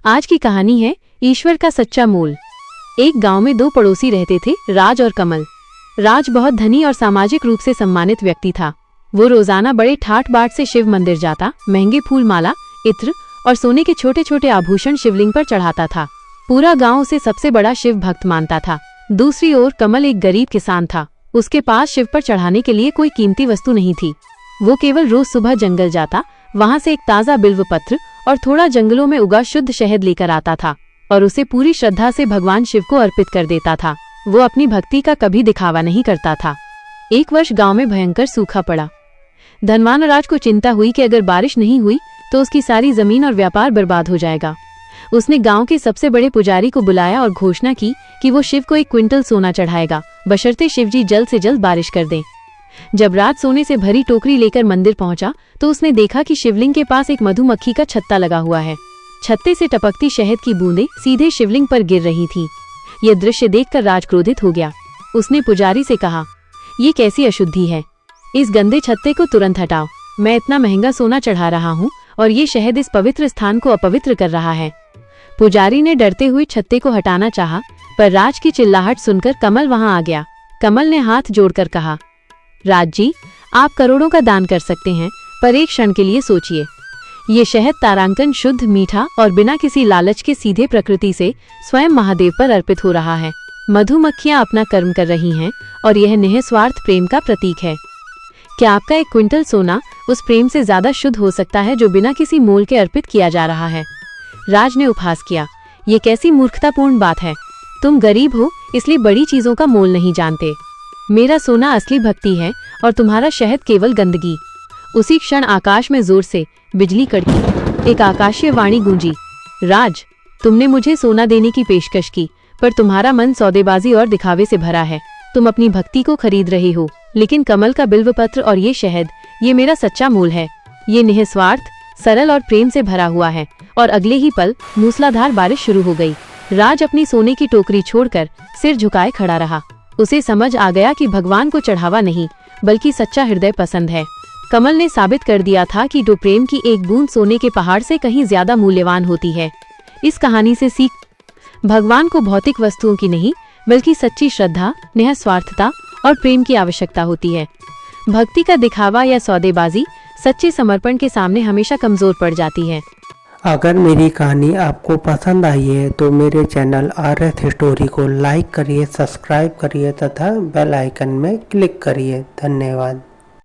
आज की कहानी है ईश्वर का सच्चा मोल। एक गांव में दो पड़ोसी रहते थे, राज और कमल। राज बहुत धनी और सामाजिक रूप से सम्मानित व्यक्ति था। वो रोजाना बड़े ठाट बाट से शिव मंदिर जाता, महंगे फूल माला, इत्र और सोने के छोटे छोटे आभूषण शिवलिंग पर चढ़ाता था। पूरा गांव उसे सबसे बड़ा शिव भक्त मानता था। दूसरी ओर कमल एक गरीब किसान था। उसके पास शिव पर चढ़ाने के लिए कोई कीमती वस्तु नहीं थी। वो केवल रोज सुबह जंगल जाता, वहां से एक ताजा बिल्व पत्र और थोड़ा जंगलों में उगा शुद्ध शहद लेकर आता था और उसे पूरी श्रद्धा से भगवान शिव को अर्पित कर देता था। वो अपनी भक्ति का कभी दिखावा नहीं करता था। एक वर्ष गांव में भयंकर सूखा पड़ा। धनवान राज को चिंता हुई कि अगर बारिश नहीं हुई तो उसकी सारी जमीन और व्यापार बर्बाद हो जाएगा। उसने गांव के सबसे बड़े पुजारी को बुलाया और घोषणा की कि वो शिव को 1 क्विंटल सोना चढ़ाएगा, बशर्ते शिवजी जल्द से जल्द बारिश कर दें। जब राज सोने से भरी टोकरी लेकर मंदिर पहुंचा तो उसने देखा कि शिवलिंग के पास एक मधुमक्खी का छत्ता लगा हुआ है। छत्ते से टपकती शहद की बूंदें सीधे शिवलिंग पर गिर रही थी। यह दृश्य देखकर राज क्रोधित हो गया। उसने पुजारी से कहा, ये कैसी अशुद्धि है? इस गंदे छत्ते को तुरंत हटाओ। मैं इतना महंगा सोना चढ़ा रहा हूँ और ये शहद इस पवित्र स्थान को अपवित्र कर रहा है। पुजारी ने डरते हुए छत्ते को हटाना चाहा, पर राज की चिल्लाहट सुनकर कमल वहां आ गया। कमल ने हाथ जोड़कर कहा, राज जी, आप करोड़ों का दान कर सकते हैं, पर एक क्षण के लिए सोचिए। ये शहद तारांकन शुद्ध, मीठा और बिना किसी लालच के सीधे प्रकृति से स्वयं महादेव पर अर्पित हो रहा है। मधुमक्खियां अपना कर्म कर रही हैं और यह निःस्वार्थ प्रेम का प्रतीक है। क्या आपका 1 क्विंटल सोना उस प्रेम से ज्यादा शुद्ध हो सकता है जो बिना किसी मोल के अर्पित किया जा रहा है? राज ने उपहास किया, ये कैसी मूर्खतापूर्ण बात है। तुम गरीब हो इसलिए बड़ी चीजों का मोल नहीं जानते। मेरा सोना असली भक्ति है और तुम्हारा शहद केवल गंदगी। उसी क्षण आकाश में जोर से बिजली कड़की। एक आकाशीय वाणी गूंजी, राज, तुमने मुझे सोना देने की पेशकश की, पर तुम्हारा मन सौदेबाजी और दिखावे से भरा है। तुम अपनी भक्ति को खरीद रहे हो, लेकिन कमल का बिल्व पत्र और ये शहद, ये मेरा सच्चा मूल है। ये निःस्वार्थ, सरल और प्रेम से भरा हुआ है। और अगले ही पल मूसलाधार बारिश शुरू हो गई। राज अपनी सोने की टोकरी छोड़कर सिर झुकाए खड़ा रहा। उसे समझ आ गया कि भगवान को चढ़ावा नहीं, बल्कि सच्चा हृदय पसंद है। कमल ने साबित कर दिया था कि जो प्रेम की एक बूंद सोने के पहाड़ से कहीं ज्यादा मूल्यवान होती है। इस कहानी से सीख, भगवान को भौतिक वस्तुओं की नहीं, बल्कि सच्ची श्रद्धा, निःस्वार्थता और प्रेम की आवश्यकता होती है। भक्ति का दिखावा या सौदेबाजी सच्चे समर्पण के सामने हमेशा कमजोर पड़ जाती है। अगर मेरी कहानी आपको पसंद आई है तो मेरे चैनल RS स्टोरी को लाइक करिए, सब्सक्राइब करिए तथा बेल आइकन में क्लिक करिए। धन्यवाद।